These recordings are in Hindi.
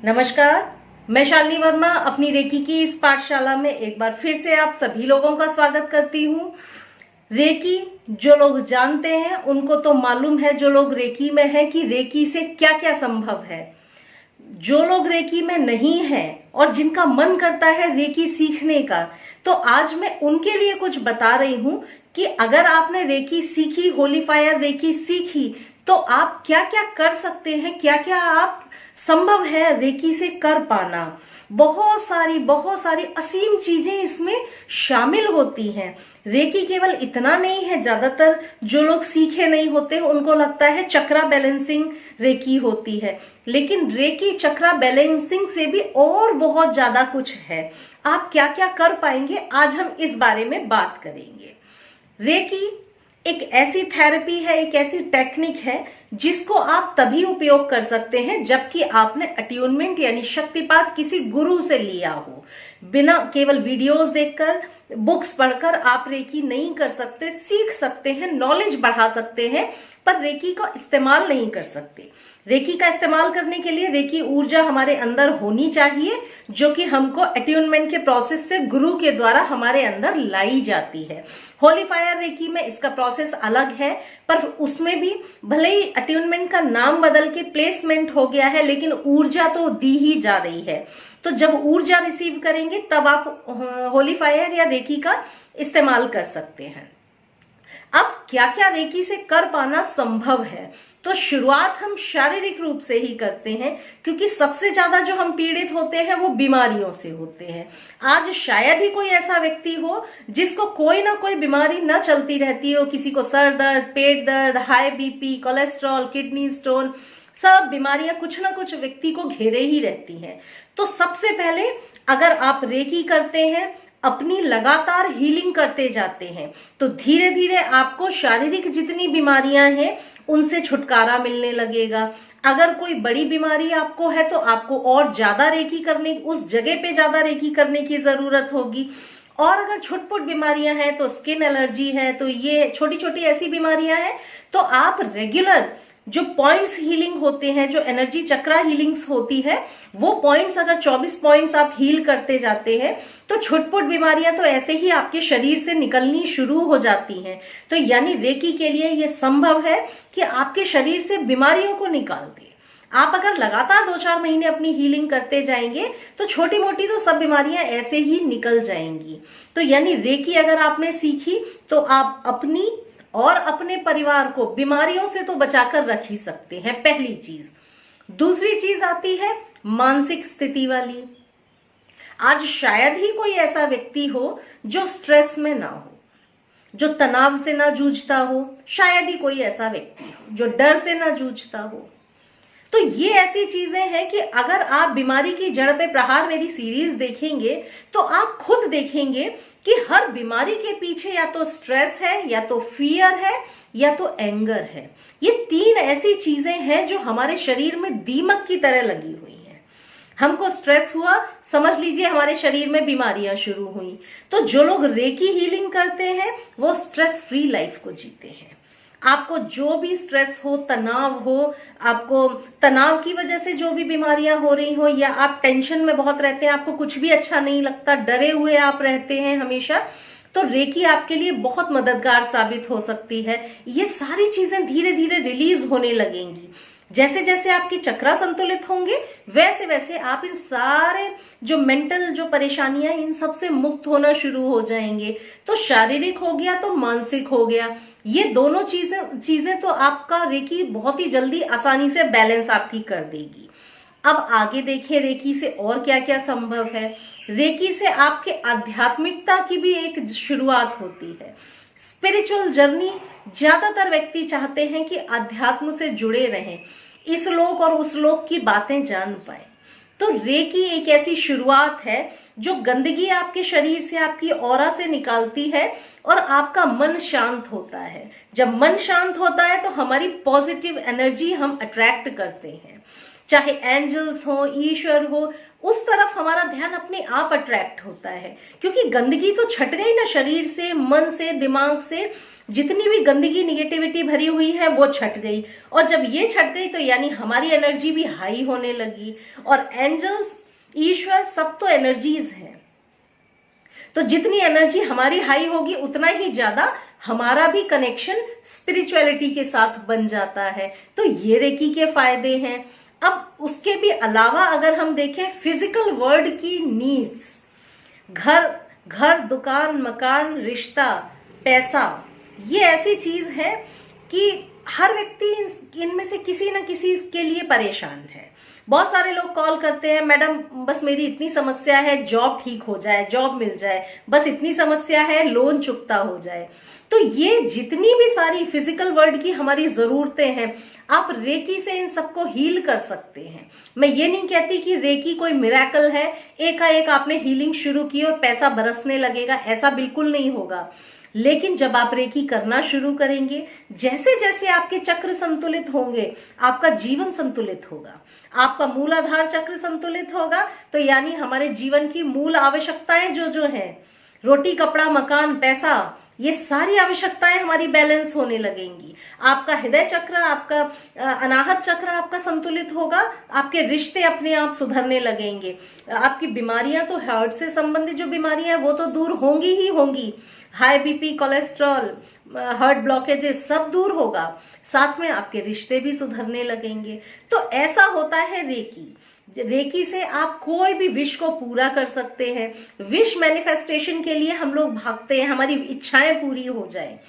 नमस्कार, मैं शालिनी वर्मा अपनी रेकी की इस पाठशाला में एक बार फिर से आप सभी लोगों का स्वागत करती हूँ। रेकी जो लोग जानते हैं उनको तो मालूम है, जो लोग रेकी में हैं, कि रेकी से क्या क्या संभव है। जो लोग रेकी में नहीं हैं और जिनका मन करता है रेकी सीखने का, तो आज मैं उनके लिए कुछ बता रही हूँ कि अगर आपने रेकी सीखी, होली फायर रेकी सीखी, तो आप क्या क्या कर सकते हैं, क्या क्या आप संभव है रेकी से कर पाना। बहुत सारी असीम चीजें इसमें शामिल होती हैं। रेकी केवल इतना नहीं है। ज्यादातर जो लोग सीखे नहीं होते उनको लगता है चक्रा बैलेंसिंग रेकी होती है, लेकिन रेकी चक्रा बैलेंसिंग से भी और बहुत ज्यादा कुछ है। आप क्या क्या कर पाएंगे, आज हम इस बारे में बात करेंगे। रेकी एक ऐसी थेरेपी है, एक ऐसी टेक्निक है जिसको आप तभी उपयोग कर सकते हैं जबकि आपने अट्यूनमेंट यानी शक्तिपात किसी गुरु से लिया हो। बिना केवल वीडियोस देखकर, बुक्स पढ़कर आप रेकी नहीं कर सकते। सीख सकते हैं, नॉलेज बढ़ा सकते हैं, पर रेकी का इस्तेमाल नहीं कर सकते। रेकी का इस्तेमाल करने के लिए रेकी ऊर्जा हमारे अंदर होनी चाहिए, जो कि हमको अट्यूनमेंट के प्रोसेस से गुरु के द्वारा हमारे अंदर लाई जाती है। होली फायर रेकी में इसका प्रोसेस अलग है, पर उसमें भी भले ही अट्यूनमेंट का नाम बदल के प्लेसमेंट हो गया है, लेकिन ऊर्जा तो दी ही जा रही है। तो जब ऊर्जा रिसीव करेंगे तब आप होली फायर या रेकी का इस्तेमाल कर सकते हैं। अब क्या क्या रेकी से कर पाना संभव है, तो शुरुआत हम शारीरिक रूप से ही करते हैं, क्योंकि सबसे ज्यादा जो हम पीड़ित होते हैं वो बीमारियों से होते हैं। आज शायद ही कोई ऐसा व्यक्ति हो जिसको कोई ना कोई बीमारी ना चलती रहती हो। किसी को सर दर्द, पेट दर्द, high BP, cholesterol, kidney stone, सब बीमारियां कुछ ना कुछ व्यक्ति को घेरे ही रहती हैं। तो सबसे पहले अगर आप रेकी करते हैं, अपनी लगातार हीलिंग करते जाते हैं, तो धीरे धीरे आपको शारीरिक जितनी बीमारियां हैं उनसे छुटकारा मिलने लगेगा। अगर कोई बड़ी बीमारी आपको है तो आपको और ज्यादा रेकी करने, उस जगह पे ज्यादा रेकी करने की जरूरत होगी। और अगर छुटपुट बीमारियां हैं, तो स्किन एलर्जी है, तो ये छोटी छोटी ऐसी बीमारियां हैं, तो आप रेगुलर जो पॉइंट्स हीलिंग होते हैं, जो एनर्जी चक्रा हीलिंग्स होती है, वो पॉइंट्स अगर 24 पॉइंट्स आप हील करते जाते हैं, तो छुटपुट बीमारियां तो ऐसे ही आपके शरीर से निकलनी शुरू हो जाती हैं। तो यानी रेकी के लिए ये संभव है कि आपके शरीर से बीमारियों को निकाल दे। आप अगर लगातार 2-4 महीने अपनी हीलिंग करते जाएंगे तो छोटी मोटी तो सब बीमारियां ऐसे ही निकल जाएंगी। तो यानी रेकी अगर आपने सीखी तो आप अपनी और अपने परिवार को बीमारियों से तो बचाकर रख ही सकते हैं, पहली चीज। दूसरी चीज आती है मानसिक स्थिति वाली। आज शायद ही कोई ऐसा व्यक्ति हो जो स्ट्रेस में ना हो, जो तनाव से ना जूझता हो। शायद ही कोई ऐसा व्यक्ति हो जो डर से ना जूझता हो। तो ये ऐसी चीजें हैं कि अगर आप बीमारी की जड़ पे प्रहार मेरी सीरीज देखेंगे तो आप खुद देखेंगे कि हर बीमारी के पीछे या तो स्ट्रेस है, या तो फियर है, या तो एंगर है। ये तीन ऐसी चीजें हैं जो हमारे शरीर में दीमक की तरह लगी हुई हैं। हमको स्ट्रेस हुआ, समझ लीजिए हमारे शरीर में बीमारियां शुरू हुई। तो जो लोग रेकी हीलिंग करते हैं वो स्ट्रेस फ्री लाइफ को जीते हैं। आपको जो भी स्ट्रेस हो, तनाव हो, आपको तनाव की वजह से जो भी बीमारियां हो रही हो, या आप टेंशन में बहुत रहते हैं, आपको कुछ भी अच्छा नहीं लगता, डरे हुए आप रहते हैं हमेशा, तो रेकी आपके लिए बहुत मददगार साबित हो सकती है। ये सारी चीजें धीरे धीरे रिलीज होने लगेंगी। जैसे जैसे आपकी चक्रा संतुलित होंगे वैसे वैसे आप इन सारे जो मेंटल जो परेशानियां, इन सब से मुक्त होना शुरू हो जाएंगे। तो शारीरिक हो गया तो मानसिक हो गया। ये दोनों चीजें तो आपका रेकी बहुत ही जल्दी आसानी से बैलेंस आपकी कर देगी। अब आगे देखिए रेकी से और क्या क्या संभव है। रेकी से आपके आध्यात्मिकता की भी एक शुरुआत होती है। स्पिरिचुअल जर्नी, ज्यादातर व्यक्ति चाहते हैं कि अध्यात्म से जुड़े रहें, इस लोक और उस लोक की बातें जान पाए। तो रेकी एक ऐसी शुरुआत है जो गंदगी आपके शरीर से, आपकी ऑरा से निकालती है और आपका मन शांत होता है। जब मन शांत होता है तो हमारी पॉजिटिव एनर्जी हम अट्रैक्ट करते हैं। चाहे एंजल्स हो, ईश्वर हो, उस तरफ हमारा ध्यान अपने आप अट्रैक्ट होता है। क्योंकि गंदगी तो छट गई ना, शरीर से, मन से, दिमाग से, जितनी भी गंदगी निगेटिविटी भरी हुई है वो छट गई। और जब ये छट गई तो यानी हमारी एनर्जी भी हाई होने लगी। और एंजल्स, ईश्वर, सब तो एनर्जीज हैं। तो जितनी एनर्जी हमारी हाई होगी उतना ही ज्यादा हमारा भी कनेक्शन स्पिरिचुअलिटी के साथ बन जाता है। तो ये रेकी के फायदे हैं। अब उसके भी अलावा अगर हम देखें फिजिकल वर्ल्ड की नीड्स, घर, दुकान, मकान, रिश्ता, पैसा, ये ऐसी चीज है कि हर व्यक्ति इनमें से किसी न किसी के लिए परेशान है। बहुत सारे लोग कॉल करते हैं, मैडम बस मेरी इतनी समस्या है, जॉब ठीक हो जाए, जॉब मिल जाए, बस इतनी समस्या है, लोन चुकता हो जाए। तो ये जितनी भी सारी फिजिकल वर्ल्ड की हमारी जरूरतें हैं, आप रेकी से इन सबको हील कर सकते हैं। मैं ये नहीं कहती कि रेकी कोई मिरेकल है, एकाएक आपने हीलिंग शुरू की और पैसा बरसने लगेगा, ऐसा बिल्कुल नहीं होगा। लेकिन जब आप रेकी करना शुरू करेंगे, जैसे जैसे आपके चक्र संतुलित होंगे, आपका जीवन संतुलित होगा, आपका मूलाधार चक्र संतुलित होगा। तो यानी हमारे जीवन की मूल आवश्यकताएं जो हैं, रोटी, कपड़ा, मकान, पैसा, ये सारी आवश्यकताएं हमारी बैलेंस होने लगेंगी। आपका हृदय चक्र, आपका अनाहत चक्र आपका संतुलित होगा, आपके रिश्ते अपने आप सुधरने लगेंगे। आपकी बीमारियां तो हार्ट से संबंधित जो बीमारियां हैं वो तो दूर होंगी ही होंगी। High BP, cholesterol, heart blockages सब दूर होगा। साथ में आपके रिश्ते भी सुधरने लगेंगे। तो ऐसा होता है रेकी। रेकी से आप कोई भी विश को पूरा कर सकते हैं। विश मैनिफेस्टेशन के लिए हम लोग भागते हैं, हमारी इच्छाएं पूरी हो जाए।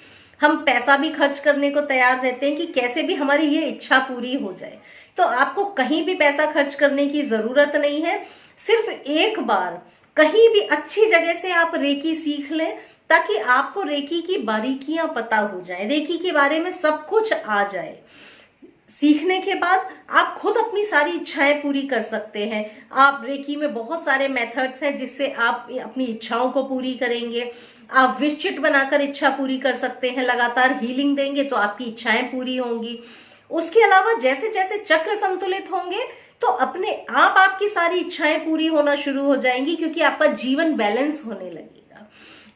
हम पैसा भी खर्च करने को तैयार रहते हैं कि कैसे भी हमारी ये इच्छा पूरी हो जाए। तो आपको कहीं भी पैसा खर्च करने की जरूरत नहीं है। सिर्फ एक बार कहीं भी अच्छी जगह से आप रेकी सीख लें, ताकि आपको रेकी की बारीकियां पता हो जाए, रेकी के बारे में सब कुछ आ जाए। सीखने के बाद आप खुद अपनी सारी इच्छाएं पूरी कर सकते हैं। आप रेकी में बहुत सारे मेथड्स हैं जिससे आप अपनी इच्छाओं को पूरी करेंगे। आप विश चिट बनाकर इच्छा पूरी कर सकते हैं, लगातार हीलिंग देंगे तो आपकी इच्छाएं पूरी होंगी। उसके अलावा जैसे जैसे चक्र संतुलित होंगे तो अपने आप आपकी सारी इच्छाएं पूरी होना शुरू हो जाएंगी, क्योंकि आपका जीवन बैलेंस होने लगेगा।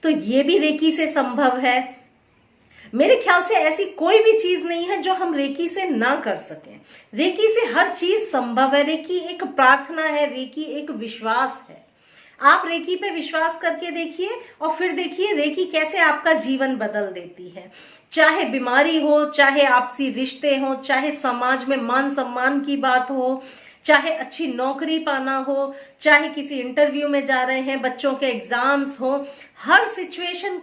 तो ये भी रेकी से संभव है। मेरे ख्याल से ऐसी कोई भी चीज नहीं है जो हम रेकी से ना कर सकें। रेकी से हर चीज संभव है। रेकी एक प्रार्थना है, रेकी एक विश्वास है। आप रेकी पे विश्वास करके देखिए और फिर देखिए रेकी कैसे आपका जीवन बदल देती है। चाहे बीमारी हो, चाहे आपसी रिश्ते हो, चाहे समाज में मान सम्मान की बात हो, चाहे अच्छी नौकरी पाना हो, चाहे किसी इंटरव्यू में जा रहे हैं, बच्चों के एग्जाम्स हो, हर सिचुएशन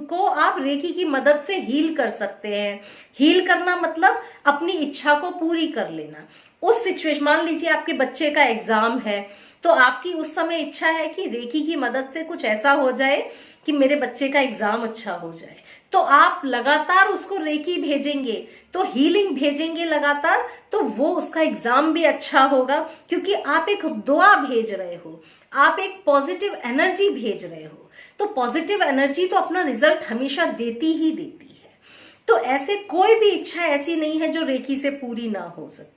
को आप रेकी की मदद से हील कर सकते हैं। हील करना मतलब अपनी इच्छा को पूरी कर लेना। उस सिचुएशन, मान लीजिए आपके बच्चे का एग्जाम है, तो आपकी उस समय इच्छा है कि रेकी की मदद से कुछ ऐसा हो जाए कि मेरे बच्चे का एग्जाम अच्छा हो जाए। तो आप लगातार उसको रेकी भेजेंगे, तो हीलिंग भेजेंगे लगातार, तो वो उसका एग्जाम भी अच्छा होगा, क्योंकि आप एक दुआ भेज रहे हो, आप एक पॉजिटिव एनर्जी भेज रहे हो। तो पॉजिटिव एनर्जी तो अपना रिजल्ट हमेशा देती ही देती है। तो ऐसे कोई भी इच्छा ऐसी नहीं है जो रेकी से पूरी ना हो सके।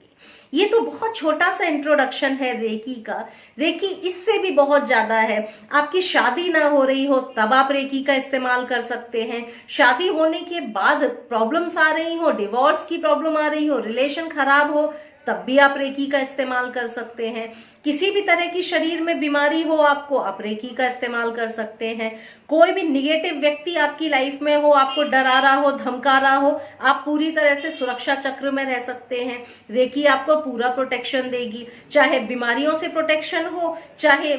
ये तो बहुत छोटा सा इंट्रोडक्शन है रेकी का। रेकी इससे भी बहुत ज्यादा है। आपकी शादी ना हो रही हो तब आप रेकी का इस्तेमाल कर सकते हैं। शादी होने के बाद प्रॉब्लम्स आ रही हो, डिवोर्स की प्रॉब्लम आ रही हो, रिलेशन खराब हो, तब भी आप रेकी का इस्तेमाल कर सकते हैं। किसी भी तरह की शरीर में बीमारी हो आपको, आप रेकी का इस्तेमाल कर सकते हैं। कोई भी निगेटिव व्यक्ति आपकी लाइफ में हो, आपको डरा रहा हो, धमका रहा हो, आप पूरी तरह से सुरक्षा चक्र में रह सकते हैं। रेकी आपको पूरा प्रोटेक्शन देगी, चाहे बीमारियों से प्रोटेक्शन हो, चाहे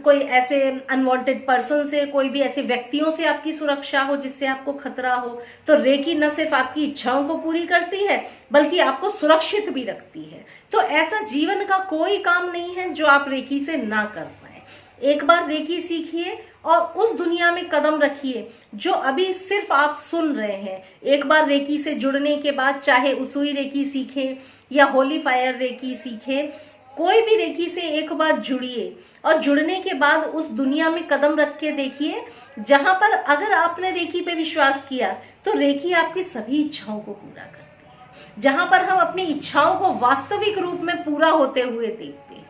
कोई ऐसे अनवांटेड पर्सन से, कोई भी ऐसे व्यक्तियों से आपकी सुरक्षा हो जिससे आपको खतरा हो। तो रेकी न सिर्फ आपकी इच्छाओं को पूरी करती है बल्कि आपको सुरक्षित भी रखती है। तो ऐसा जीवन का कोई काम नहीं है जो आप रेकी से ना कर पाए। एक बार रेकी सीखिए और उस दुनिया में कदम रखिए जो अभी सिर्फ आप सुन रहे हैं। एक बार रेकी से जुड़ने के बाद चाहे उसुई रेकी सीखें या होली फायर रेकी सीखें, कोई भी रेकी से एक बार जुड़िए और जुड़ने के बाद उस दुनिया में कदम रख के देखिए, जहां पर अगर आपने रेकी पे विश्वास किया तो रेकी आपकी सभी इच्छाओं को पूरा करती है। जहां पर हम अपनी इच्छाओं को वास्तविक रूप में पूरा होते हुए देखते हैं।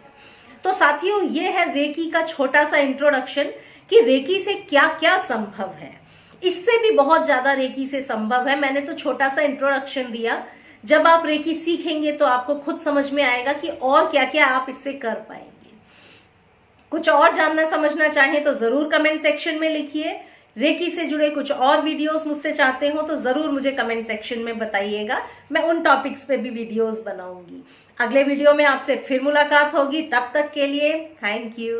तो साथियों, ये है रेकी का छोटा सा इंट्रोडक्शन कि रेकी से क्या क्या संभव है। इससे भी बहुत ज्यादा रेकी से संभव है। मैंने तो छोटा सा इंट्रोडक्शन दिया। जब आप रेकी सीखेंगे तो आपको खुद समझ में आएगा कि और क्या क्या आप इससे कर पाएंगे। कुछ और जानना समझना चाहें तो जरूर कमेंट सेक्शन में लिखिए। रेकी से जुड़े कुछ और वीडियोस मुझसे चाहते हो तो जरूर मुझे कमेंट सेक्शन में बताइएगा। मैं उन टॉपिक्स पे भी वीडियोस बनाऊंगी। अगले वीडियो में आपसे फिर मुलाकात होगी। तब तक के लिए थैंक यू।